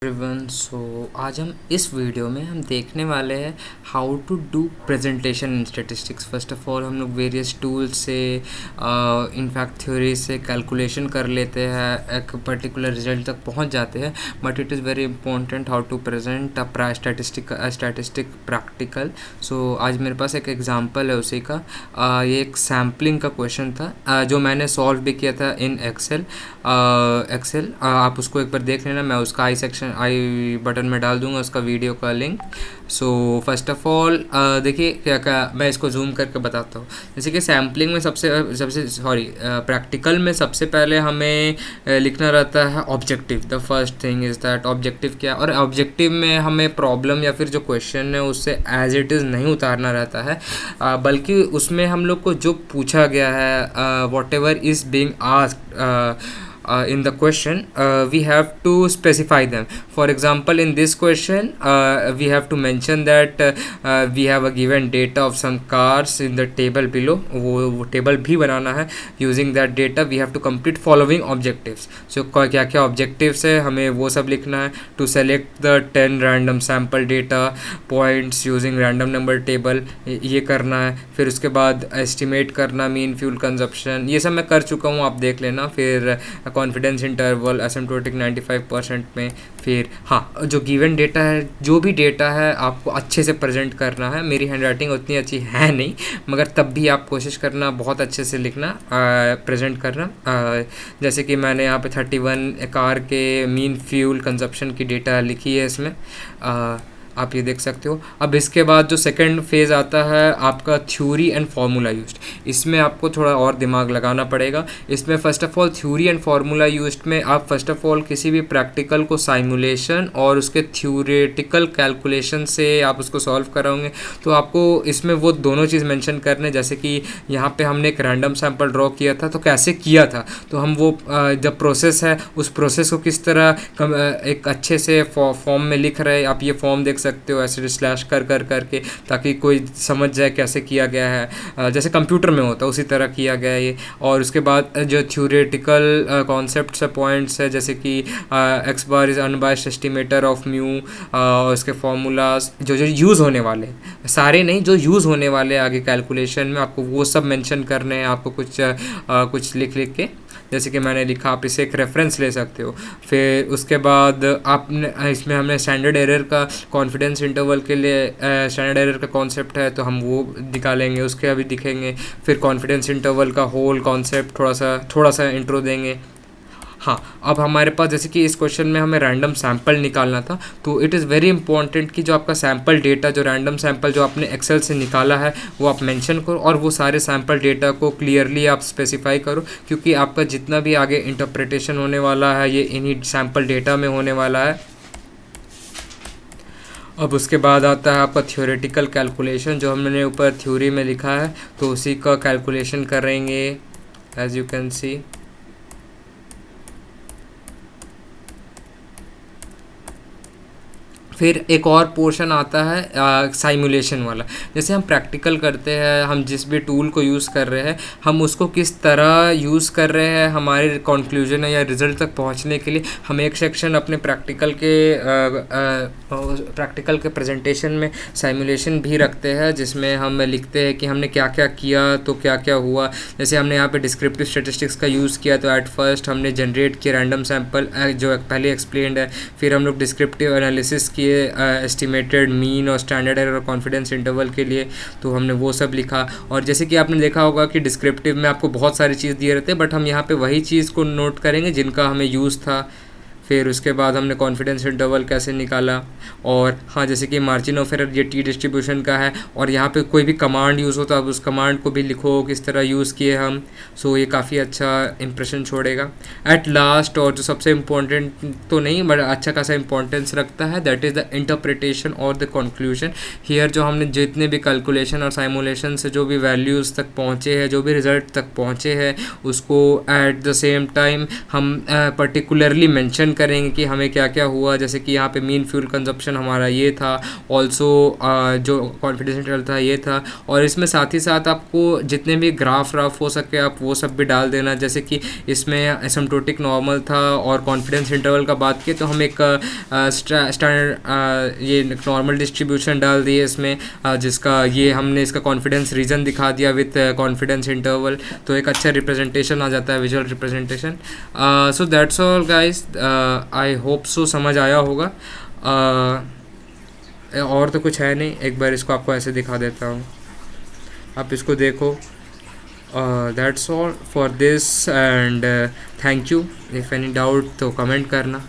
Everyone आज हम इस वीडियो में हम देखने वाले हैं how to do presentation in statistics. First of all हम लोग वेरियस टूल्स से इनफैक्ट थ्योरी से कैलकुलेशन कर लेते हैं, एक पर्टिकुलर रिजल्ट तक पहुंच जाते हैं, but it is very important how to present a statistic practical. So आज मेरे पास एक एग्जांपल है उसी का। ये एक सैम्पलिंग का क्वेश्चन था जो मैंने सॉल्व भी किया था इन एक्सेल। आप उसको एक बार देख लेना, मैं उसका आई बटन में डाल दूंगा उसका वीडियो का link. So first of all देखिए क्या मैं इसको जूम करके बताता हूँ। जैसे कि सैम्पलिंग में प्रैक्टिकल में सबसे पहले हमें लिखना रहता है objective. The first thing is that objective क्या, और ऑब्जेक्टिव में हमें प्रॉब्लम या फिर जो क्वेश्चन है उससे एज इट इज़ नहीं उतारना रहता है, बल्कि उसमें हम लोग को जो पूछा गया है what ever is being asked in the question, we have to specify them. For example, in this question we have to mention that we have a given data of some cars in the table below. वो table भी बनाना है। using that data we have to complete following objectives. so क्या क्या objectives है हमें वो सब लिखना है। to select the 10 random sample data points using random number table, ये करना है। फिर उसके बाद estimate करना मीन फ्यूल कंजप्शन, ये सब मैं कर चुका हूँ, आप देख लेना। फिर कॉन्फिडेंस इंटरवल एसिम्प्टोटिक 95% में। फिर हाँ, जो गिवन डेटा है, जो भी डेटा है आपको अच्छे से प्रेजेंट करना है। मेरी हैंडराइटिंग उतनी अच्छी है नहीं, मगर तब भी आप कोशिश करना बहुत अच्छे से लिखना, प्रेजेंट करना। जैसे कि मैंने यहाँ पे 31 कार के मीन फ्यूल कंजप्शन की डेटा लिखी है इसमें, आप ये देख सकते हो। अब इसके बाद जो सेकंड फेज़ आता है आपका थ्योरी एंड फार्मूला यूज्ड। इसमें आपको थोड़ा और दिमाग लगाना पड़ेगा। इसमें first of all theory and formula used में आप फर्स्ट ऑफ ऑल किसी भी प्रैक्टिकल को साइमुलेशन और उसके थ्योरेटिकल कैलकुलेशन से आप उसको सॉल्व कराओगे, तो आपको इसमें वो दोनों चीज़ मेंशन करने। जैसे कि यहाँ पे हमने एक रैंडम सैंपल ड्रॉ किया था, तो कैसे किया था, तो हम वो जब प्रोसेस है उस प्रोसेस को किस तरह एक अच्छे से फॉर्म में लिख रहे हैं। आप ये फॉर्म देख सकते हो ऐसे स्लैश कर करके, ताकि कोई समझ जाए कैसे किया गया है, जैसे कंप्यूटर में होता है उसी तरह किया गया है ये। और उसके बाद जो थ्योरेटिकल कॉन्सेप्ट्स है, पॉइंट्स है, जैसे कि x bar is unbiased estimator of mu, और उसके फार्मूलाज जो यूज़ होने वाले, सारे नहीं, जो यूज़ होने वाले आगे कैलकुलेशन में, आपको वो सब मेंशन करने हैं। आपको कुछ लिख के, जैसे कि मैंने लिखा, आप इसे एक रेफरेंस ले सकते हो। फिर उसके बाद आपने इसमें हमने स्टैंडर्ड एरर का कॉन्फिडेंस इंटरवल के लिए स्टैंडर्ड एरर का कॉन्सेप्ट है, तो हम वो निकालेंगे, उसके अभी दिखेंगे। फिर कॉन्फिडेंस इंटरवल का होल कॉन्सेप्ट थोड़ा सा इंट्रो देंगे। हाँ, अब हमारे पास जैसे कि इस क्वेश्चन में हमें रैंडम सैंपल निकालना था, तो इट इज़ वेरी इंपॉर्टेंट कि जो आपका सैंपल डेटा, जो रैंडम सैंपल जो आपने एक्सेल से निकाला है, वो आप मेंशन करो, और वो सारे सैंपल डेटा को क्लियरली आप स्पेसिफाई करो, क्योंकि आपका जितना भी आगे इंटरप्रिटेशन होने वाला है ये इन्हीं सैंपल डेटा में होने वाला है। अब उसके बाद आता है आपका थ्योरेटिकल कैलकुलेशन, जो हमने ऊपर थ्योरी में लिखा है, तो उसी का कैलकुलेशन करेंगे एज यू कैन सी। फिर एक और पोर्शन आता है साइमुलेशन वाला। जैसे हम प्रैक्टिकल करते हैं, हम जिस भी टूल को यूज़ कर रहे हैं, हम उसको किस तरह यूज़ कर रहे हैं हमारे कंक्लूजन या रिज़ल्ट तक पहुंचने के लिए। हम एक सेक्शन अपने प्रैक्टिकल के प्रेजेंटेशन में साइमुलेशन भी रखते हैं, जिसमें हम लिखते हैं कि हमने क्या क्या किया, तो क्या क्या हुआ। जैसे हमने यहाँ पे डिस्क्रिप्टिव स्टैटिस्टिक्स का यूज़ किया, तो एट फर्स्ट हमने जनरेट किया रैंडम सैंपल, जो पहले एक्सप्लेन्ड है। फिर हम लोग डिस्क्रिप्टिव एनालिसिस किए एस्टिमेटेड मीन और स्टैंडर्ड एरर और कॉन्फिडेंस इंटरवल के लिए, तो हमने वो सब लिखा। और जैसे कि आपने देखा होगा कि डिस्क्रिप्टिव में आपको बहुत सारी चीज़ दिए रहते हैं, बट हम यहाँ पे वही चीज़ को नोट करेंगे जिनका हमें यूज़ था। फिर उसके बाद हमने कॉन्फिडेंस इंटरवल कैसे निकाला, और हाँ, जैसे कि मार्जिन ऑफ एरर ये टी डिस्ट्रीब्यूशन का है, और यहाँ पे कोई भी कमांड यूज़ हो तो आप उस कमांड को भी लिखो किस तरह यूज़ किए हम। सो ये काफ़ी अच्छा इंप्रेशन छोड़ेगा। एट लास्ट, और जो सबसे इम्पोर्टेंट तो नहीं बट अच्छा खासा इंपॉर्टेंस रखता है, दैट इज़ द इंटरप्रिटेशन और द कंक्लूजन। हियर जो हमने जितने भी कैलकुलेशन और साइमुलेशन से जो भी वैल्यूज़ तक पहुँचे हैं, जो भी रिजल्ट तक पहुँचे हैं, उसको एट द सेम टाइम हम पर्टिकुलरली मेंशन करेंगे कि हमें क्या क्या हुआ, जैसे कि यहाँ पे मीन फ्यूल कंजप्शन हमारा ये था, ऑल्सो जो कॉन्फिडेंस इंटरवल था ये था, और इसमें साथ ही साथ आपको जितने भी ग्राफ हो सके आप वो सब भी डाल देना। जैसे कि इसमें एसिम्प्टोटिक नॉर्मल था और कॉन्फिडेंस इंटरवल का बात की तो हम एक स्टैंडर्ड ये नॉर्मल डिस्ट्रीब्यूशन डाल दिए इसमें, जिसका ये हमने इसका कॉन्फिडेंस रीजन दिखा दिया विथ कॉन्फिडेंस इंटरवल, तो एक अच्छा रिप्रेजेंटेशन आ जाता है, visual representation. So that's all guys, I hope so समझ आया होगा। और तो कुछ है नहीं, एक बार इसको आपको ऐसे दिखा देता हूँ, आप इसको देखो। That's all for this and thank you. If any doubt तो कमेंट करना।